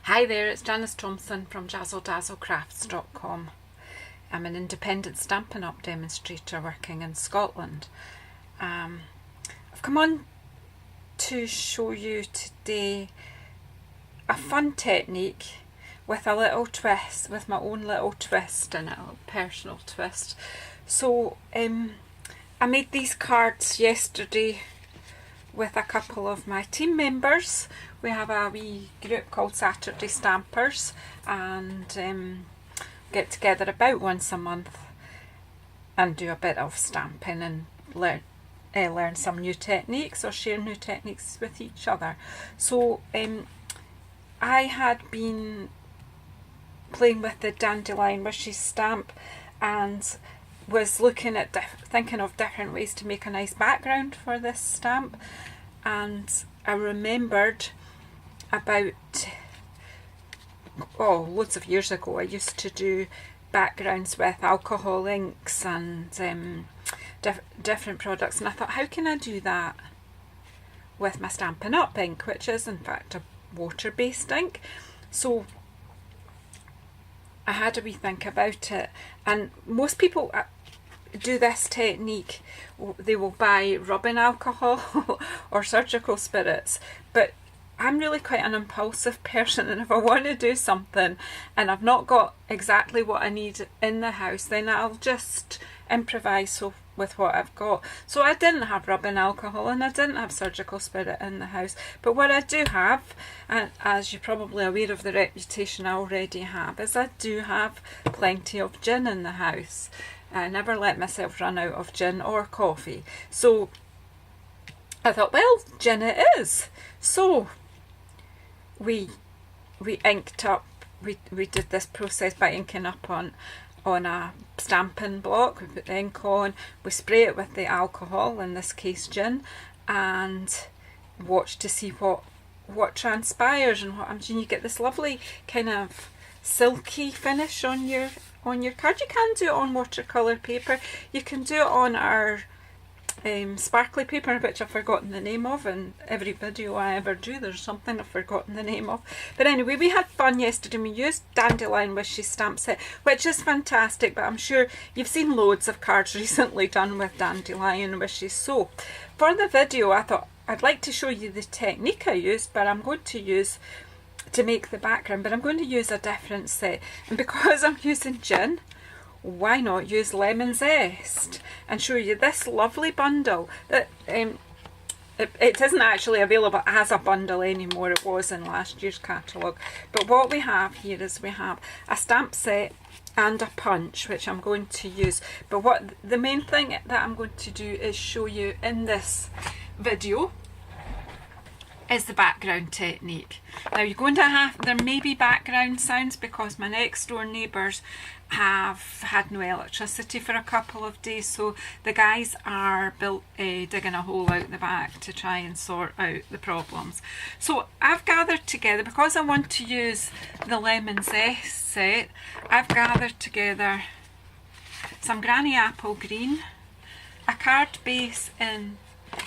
Hi there, it's Janice Thompson from JazzleDazzleCrafts.com. I'm an independent Stampin' Up demonstrator working in Scotland. I've come on to show you today a fun technique with a little twist, with my own little twist and a little personal twist. So I made these cards yesterday with a couple of my team members. We have a wee group called Saturday Stampers and get together about once a month and do a bit of stamping and learn some new techniques or share new techniques with each other. So I had been playing with the Dandelion Wishes stamp and was looking at thinking of different ways to make a nice background for this stamp, and I remembered about loads of years ago I used to do backgrounds with alcohol inks and different products, and I thought, how can I do that with my Stampin' Up ink, which is in fact a water-based ink? So I had a wee think about it, and most people do this technique. They will buy rubbing alcohol or surgical spirits, but I'm really quite an impulsive person, and if I want to do something and I've not got exactly what I need in the house, then I'll just improvise with what I've got. So I didn't have rubbing alcohol and I didn't have surgical spirit in the house, but what I do have, and as you're probably aware of the reputation I already have, is I do have plenty of gin in the house. I never let myself run out of gin or coffee. So I thought, well, gin it is. So we inked up, we did this process by inking up on a stamping block. We put the ink on, we spray it with the alcohol, in this case gin, and watch to see what transpires and what happens. And you get this lovely kind of silky finish on your card. You can do it on watercolour paper, you can do it on our sparkly paper, which I've forgotten the name of, and every video I ever do there's something I've forgotten the name of. But anyway, we had fun yesterday. We used Dandelion Wishes stamp set, which is fantastic, but I'm sure you've seen loads of cards recently done with Dandelion Wishes. So for the video I thought I'd like to show you the technique I used, but I'm going to use to make the background, but I'm going to use a different set. And because I'm using gin, why not use lemon zest and show you this lovely bundle that it isn't actually available as a bundle anymore. It was in last year's catalogue. But what we have here is we have a stamp set and a punch, which I'm going to use. But what the main thing that I'm going to do is show you in this video is the background technique. Now you're going to have, there may be background sounds because my next door neighbours have had no electricity for a couple of days, so the guys are digging a hole out the back to try and sort out the problems. So I've gathered together, because I want to use the lemon zest set, I've gathered together some granny apple green, a card base in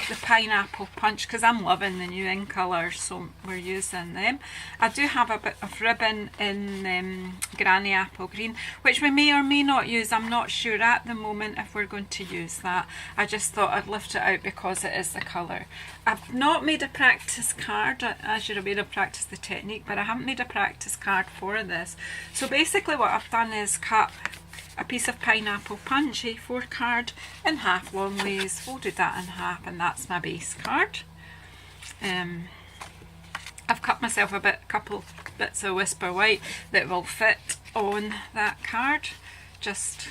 the pineapple punch, because I'm loving the new in colours, so we're using them. I do have a bit of ribbon in granny apple green, which we may or may not use. I'm not sure at the moment if we're going to use that. I just thought I'd lift it out because it is the colour. I've not made a practice card, as you're aware, I've practiced the technique, but I haven't made a practice card for this. So basically what I've done is cut a piece of pineapple punch, A4 card, in half long ways, folded that in half, and that's my base card. I've cut myself a couple bits of Whisper White that will fit on that card, just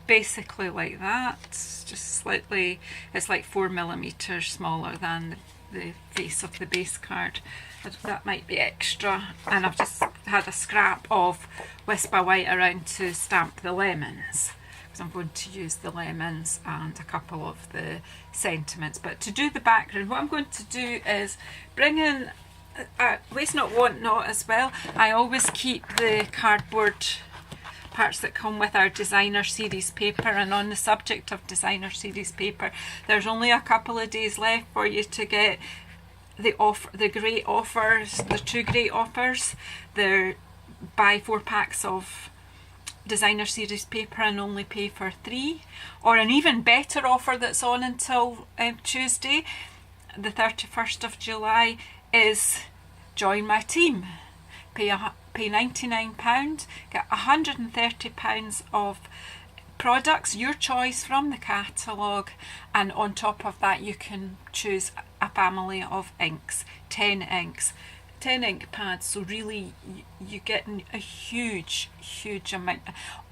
basically like that, just slightly, it's like 4mm smaller than the face of the base card. That might be extra, and I've just had a scrap of Whisper White around to stamp the lemons, because I'm going to use the lemons and a couple of the sentiments. But to do the background, what I'm going to do is bring in waste not want not as well. I always keep the cardboard parts that come with our designer series paper, and on the subject of designer series paper, there's only a couple of days left for you to get the great offers, the 2 great offers. They're buy 4 packs of designer series paper and only pay for 3, or an even better offer that's on until Tuesday, the 31st of July, is join my team. Pay £99, get £130 of products, your choice from the catalogue, and on top of that you can choose a family of inks, 10 inks, 10 ink pads. So really you get a huge amount,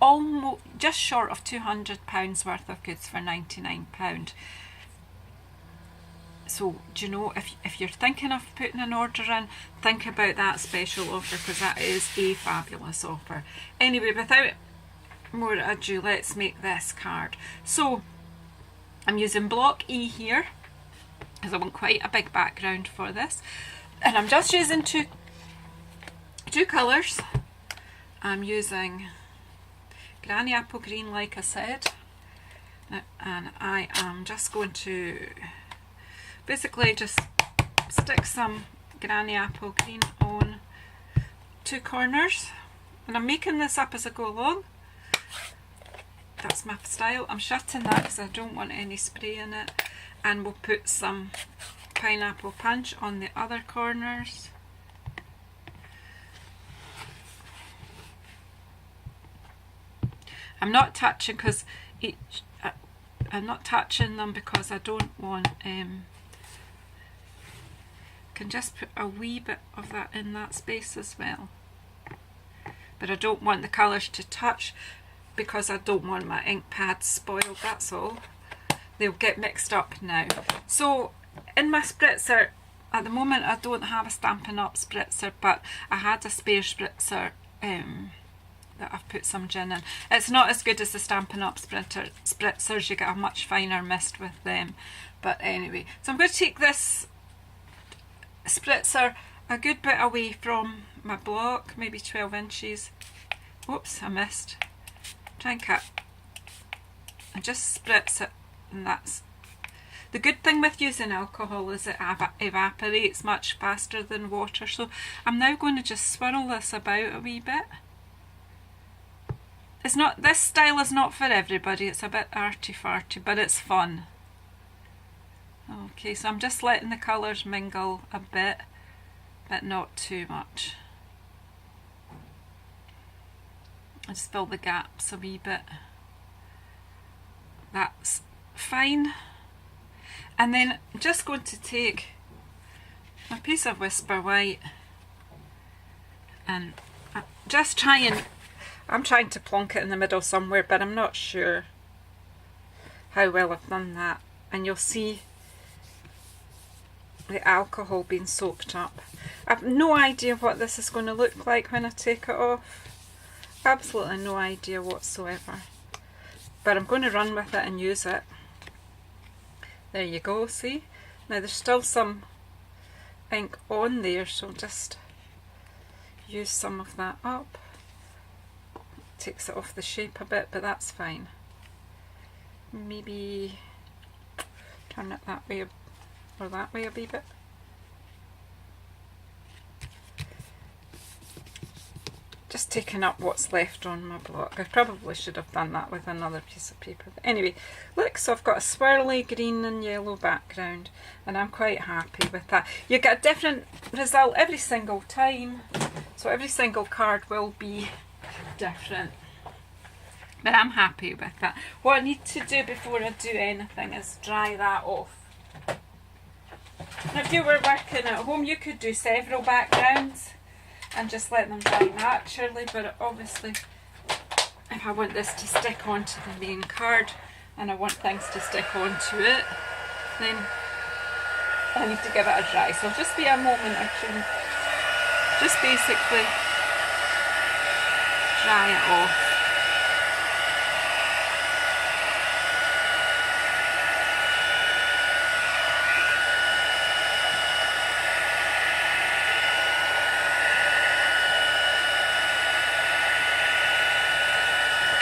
almost just short of £200 worth of goods for £99. So do you know, if you're thinking of putting an order in, think about that special offer, because that is a fabulous offer. Anyway, without more ado, let's make this card. So I'm using block E here because I want quite a big background for this, and I'm just using two colours. I'm using Granny Apple Green, like I said, and I am just going to basically just stick some Granny Apple Green on 2 corners, and I'm making this up as I go along. That's my style. I'm shutting that because I don't want any spray in it, and we'll put some Pineapple Punch on the other corners. I'm not touching because I'm not touching them because I don't want can just put a wee bit of that in that space as well, but I don't want the colours to touch because I don't want my ink pads spoiled, that's all. They'll get mixed up now. So in my spritzer, at the moment I don't have a Stampin' Up spritzer, but I had a spare spritzer that I've put some gin in. It's not as good as the Stampin' Up spritzers, you get a much finer mist with them. But anyway, so I'm going to take this spritzer a good bit away from my block, maybe 12 inches. Oops, I missed. Try and cut. And just spritz it, and that's the good thing with using alcohol, is it evaporates much faster than water. So I'm now going to just swirl this about a wee bit. It's not, this style is not for everybody, it's a bit arty-farty, but it's fun. Okay, so I'm just letting the colours mingle a bit, but not too much. I just fill the gaps a wee bit. That's fine. And then I'm just going to take a piece of Whisper White and just try and, I'm trying to plonk it in the middle somewhere, but I'm not sure how well I've done that. And you'll see the alcohol being soaked up. I've no idea what this is going to look like when I take it off. Absolutely no idea whatsoever. But I'm going to run with it and use it. There you go, see? Now there's still some ink on there, so just use some of that up. Takes it off the shape a bit, but that's fine. Maybe turn it that way or that way a wee bit. Just taking up what's left on my block. I probably should have done that with another piece of paper. But anyway, look, so I've got a swirly green and yellow background, and I'm quite happy with that. You get a different result every single time, so every single card will be different. But I'm happy with that. What I need to do before I do anything is dry that off. Now, if you were working at home, you could do several backgrounds and just let them dry naturally, but obviously if I want this to stick onto the main card and I want things to stick onto it, then I need to give it a dry. So just be a moment or two, just basically dry it off.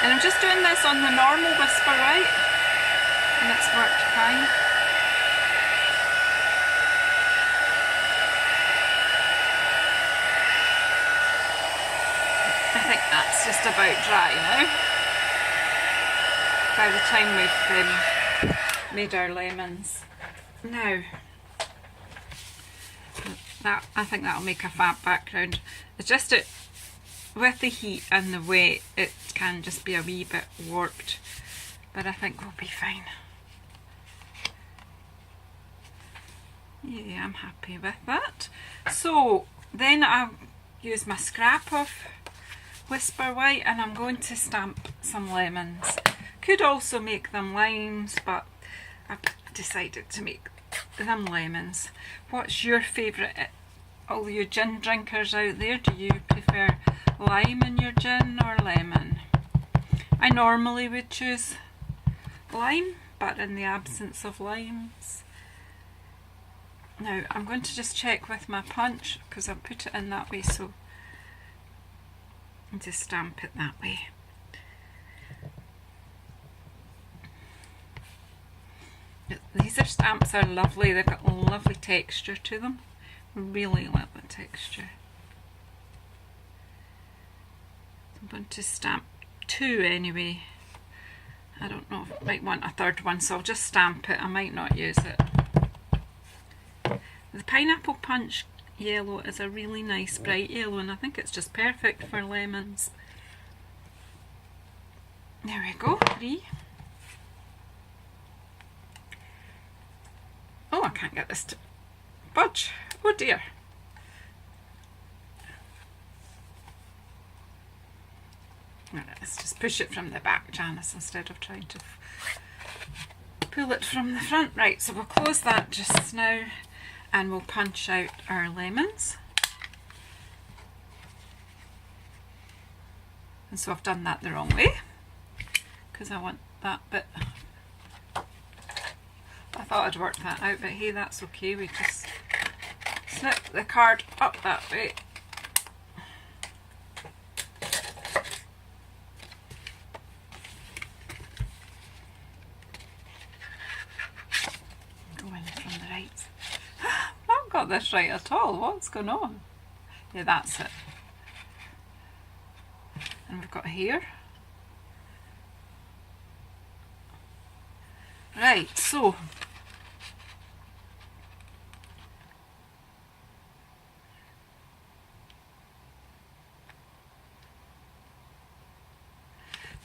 And I'm just doing this on the normal Whisper White, and it's worked fine. just about dry now. By the time we've made our lemons. Now, I think that'll make a fab background. It's just it, with the heat and the weight, it can just be a wee bit warped, but I think we'll be fine. Yeah, I'm happy with that. So then I'll use my scrap of Whisper White and I'm going to stamp some lemons. Could also make them limes, but I've decided to make them lemons. What's your favourite? All you gin drinkers out there, do you prefer lime in your gin or lemon? I normally would choose lime, but in the absence of limes. Now I'm going to just check with my punch because I've put it in that way, so I'll just stamp it that way. These stamps are lovely, they've got a lovely texture to them. Really like the texture. I'm going to stamp 2 anyway. I don't know if I might want a third one, so I'll just stamp it. I might not use it. The Pineapple Punch yellow is a really nice bright yellow and I think it's just perfect for lemons. There we go, 3. Oh, I can't get this to budge. Oh dear. Let's just push it from the back, Janice, instead of trying to pull it from the front. Right, so we'll close that just now and we'll punch out our lemons. And so I've done that the wrong way because I want that bit. I thought I'd work that out, but hey, that's okay. We just slip the card up that way. Going from the right. I've not got this right at all. What's going on? Yeah, that's it. And we've got here. Right, so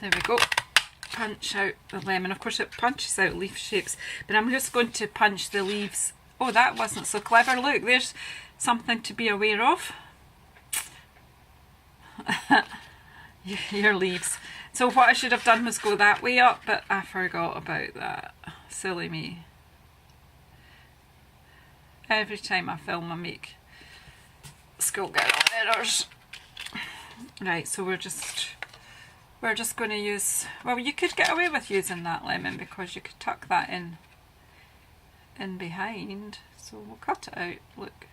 there we go. Punch out the lemon. Of course it punches out leaf shapes, but I'm just going to punch the leaves. Oh, that wasn't so clever. Look, there's something to be aware of. Your leaves. So what I should have done was go that way up, but I forgot about that. Silly me. Every time I film I make schoolgirl errors. Right, so we're just going to use, well, you could get away with using that lemon because you could tuck that in behind. So we'll cut it out, look.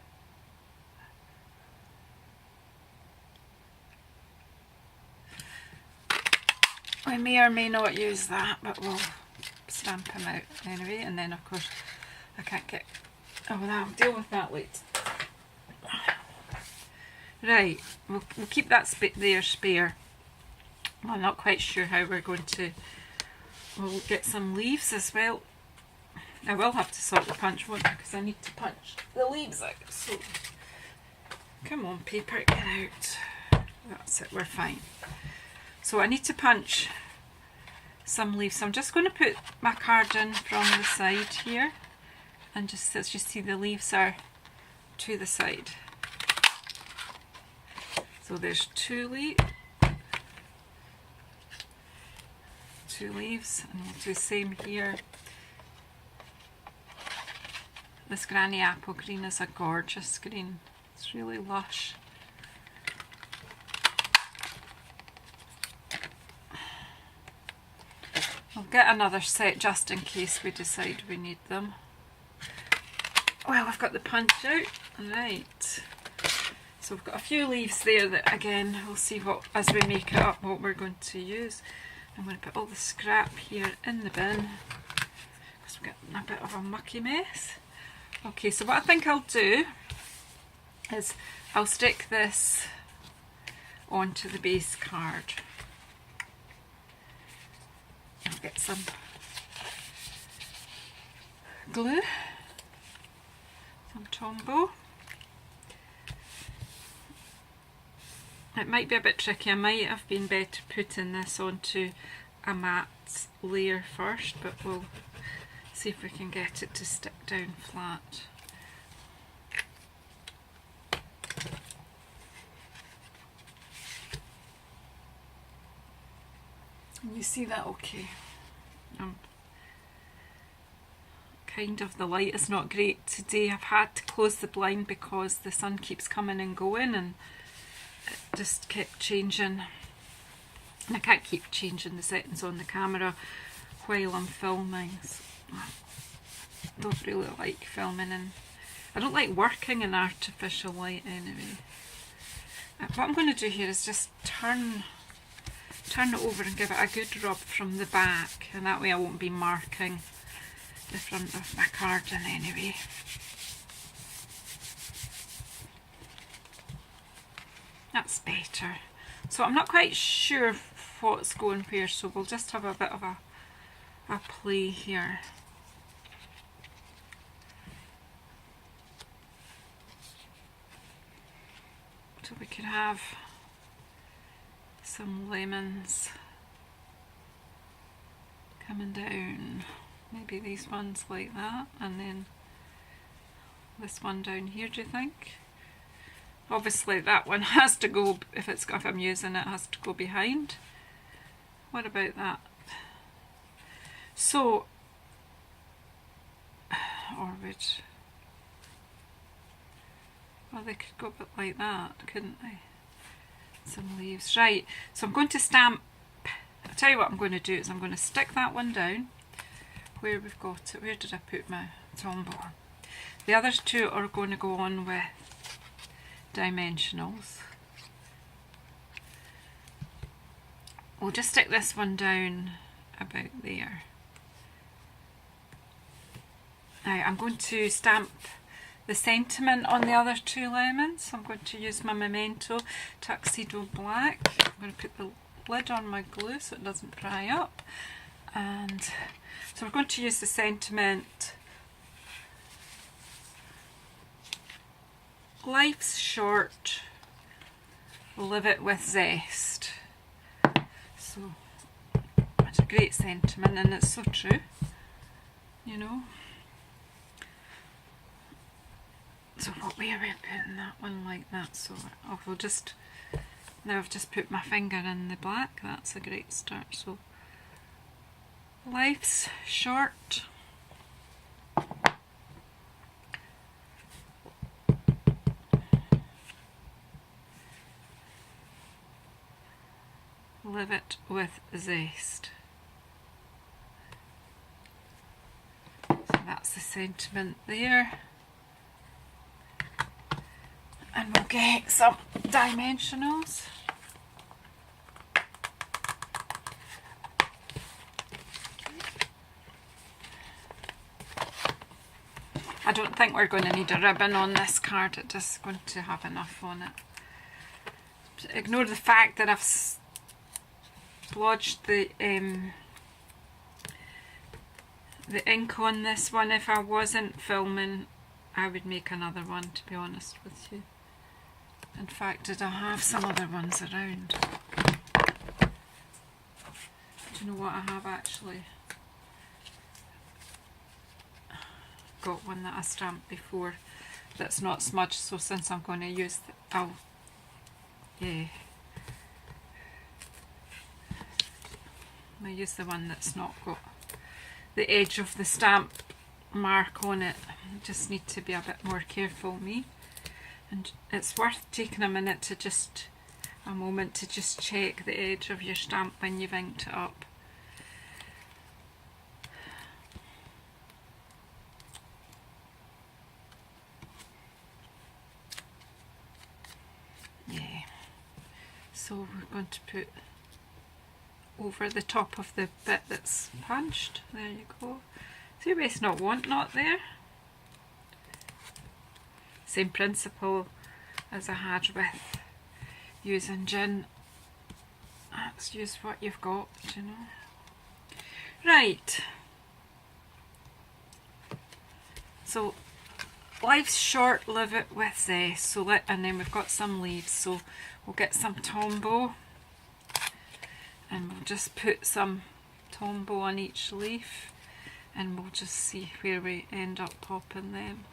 We may or may not use that, but we'll stamp him out anyway. And then of course I can't get, oh, I'll deal with that later. Right, we'll keep that there spare. Well, I'm not quite sure how we're going to, we'll get some leaves as well. I will have to salt the punch, won't I, because I need to punch the leaves out. So, come on paper, get out. That's it, we're fine. So I need to punch some leaves. So I'm just going to put my card in from the side here. And just, as you see, the leaves are to the side. So there's 2 leaves. 2 leaves, and we'll do the same here. This Granny Apple green is a gorgeous green. It's really lush. I'll get another set just in case we decide we need them. Well, I've got the punch out. Right. So we've got a few leaves there that, again, we'll see what, as we make it up, what we're going to use. I'm going to put all the scrap here in the bin because we're getting a bit of a mucky mess. Okay, so what I think I'll do is I'll stick this onto the base card. I'll get some glue, some Tombow. It might be a bit tricky. I might have been better putting this onto a matte layer first, but we'll see if we can get it to stick down flat. Can you see that okay? Kind of, the light is not great today. I've had to close the blind because the sun keeps coming and going, and it just kept changing. And I can't keep changing the settings on the camera while I'm filming. So I don't really like filming, and I don't like working in artificial light anyway. What I'm going to do here is just turn it over and give it a good rub from the back, and that way I won't be marking the front of my card in any way. That's better. So I'm not quite sure what's going where, so we'll just have a bit of a play here. So we could have some lemons coming down, maybe these ones like that, and then this one down here, do you think? Obviously that one has to go, if I'm using it, has to go behind. What about that? So, or well, they could go a bit like that, couldn't they? Some leaves. Right, so I'm going to stamp. I'll tell you what I'm going to do is I'm going to stick that one down where we've got it. Where did I put my Tombow? The other two are going to go on with dimensionals. We'll just stick this one down about there. Now I'm going to stamp the sentiment on the other two lemons. I'm going to use my Memento Tuxedo Black. I'm going to put the lid on my glue so it doesn't dry up. And so we're going to use the sentiment "Life's short, live it with zest." So it's a great sentiment, and it's so true, you know. So what way are we putting that one like that? So we'll just, now I've just put my finger in the black, that's a great start. So life's short, live it with zest. So that's the sentiment there. And we'll get some dimensionals. I don't think we're going to need a ribbon on this card, it's just going to have enough on it. Ignore the fact that I've splodged the ink on this one. If I wasn't filming, I would make another one, to be honest with you. In fact, did I have some other ones around? Do you know what I have actually? Got one that I stamped before that's not smudged, so since I'm going to use the, oh, yeah. I'm going to use the one that's not got the edge of the stamp mark on it. I just need to be a bit more careful, me. And it's worth taking a minute to just, a moment to just check the edge of your stamp when you've inked it up. Yeah. So we're going to put over the top of the bit that's punched. There you go. See, waste not, want not there. Same principle as I had with using gin. Let's use what you've got, you know. Right. So life's short, live it with zest. So and then we've got some leaves, so we'll get some tombow, and we'll just put some tombow on each leaf, and we'll just see where we end up popping them.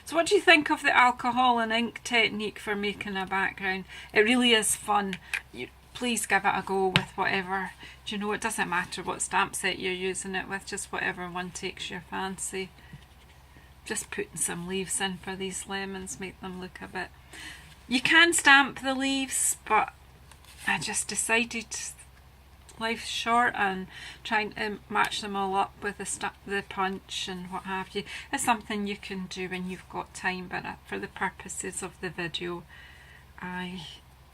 So what do you think of the alcohol and ink technique for making a background? It really is fun. Please give it a go with whatever. Do you know, it doesn't matter what stamp set you're using it with, just whatever one takes your fancy. Just putting some leaves in for these lemons, make them look a bit... You can stamp the leaves, but I just decided life's short, and trying to match them all up with the punch and what have you is something you can do when you've got time, but for the purposes of the video I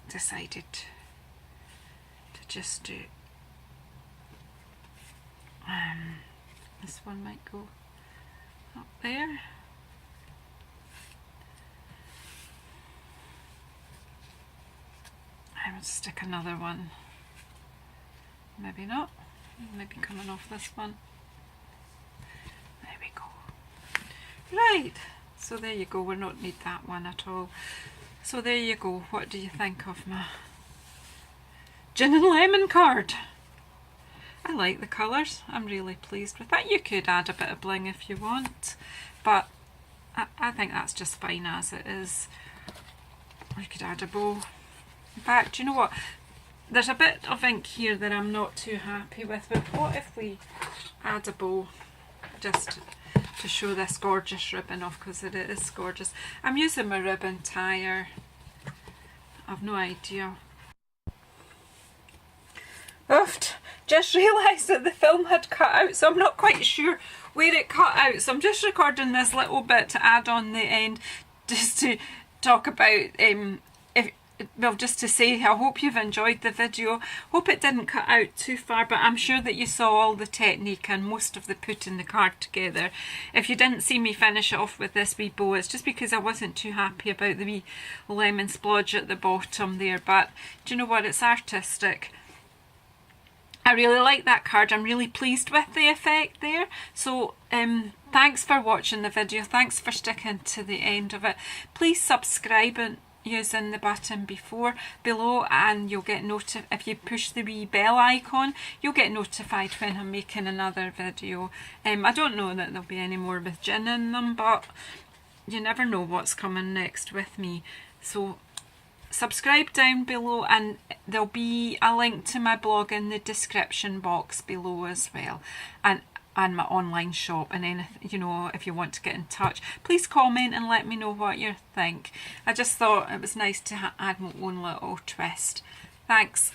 decided to just do this one might go up there. I will stick another one. Maybe not. Maybe coming off this one. There we go. Right. So there you go. We don't need that one at all. So there you go. What do you think of my gin and lemon card? I like the colours. I'm really pleased with that. You could add a bit of bling if you want, but I think that's just fine as it is. Or you could add a bow. In fact, do you know what? There's a bit of ink here that I'm not too happy with, but what if we add a bow just to show this gorgeous ribbon off, because it is gorgeous. I'm using my ribbon tire. I've no idea. Oof, just realised that the film had cut out, so I'm not quite sure where it cut out, so I'm just recording this little bit to add on the end, just to talk about well, just to say I hope you've enjoyed the video. Hope it didn't cut out too far, but I'm sure that you saw all the technique and most of the putting the card together. If you didn't see me finish it off with this wee bow, it's just because I wasn't too happy about the wee lemon splodge at the bottom there, but do you know what, it's artistic. I really like that card. I'm really pleased with the effect there. So thanks for watching the video. Thanks for sticking to the end of it. Please subscribe and using the button below, and you'll get if you push the wee bell icon, you'll get notified when I'm making another video. I don't know that there'll be any more with gin in them, but you never know what's coming next with me. So subscribe down below, and there'll be a link to my blog in the description box below as well, and my online shop, and then, you know, if you want to get in touch, please comment and let me know what you think. I just thought it was nice to add my own little twist. Thanks.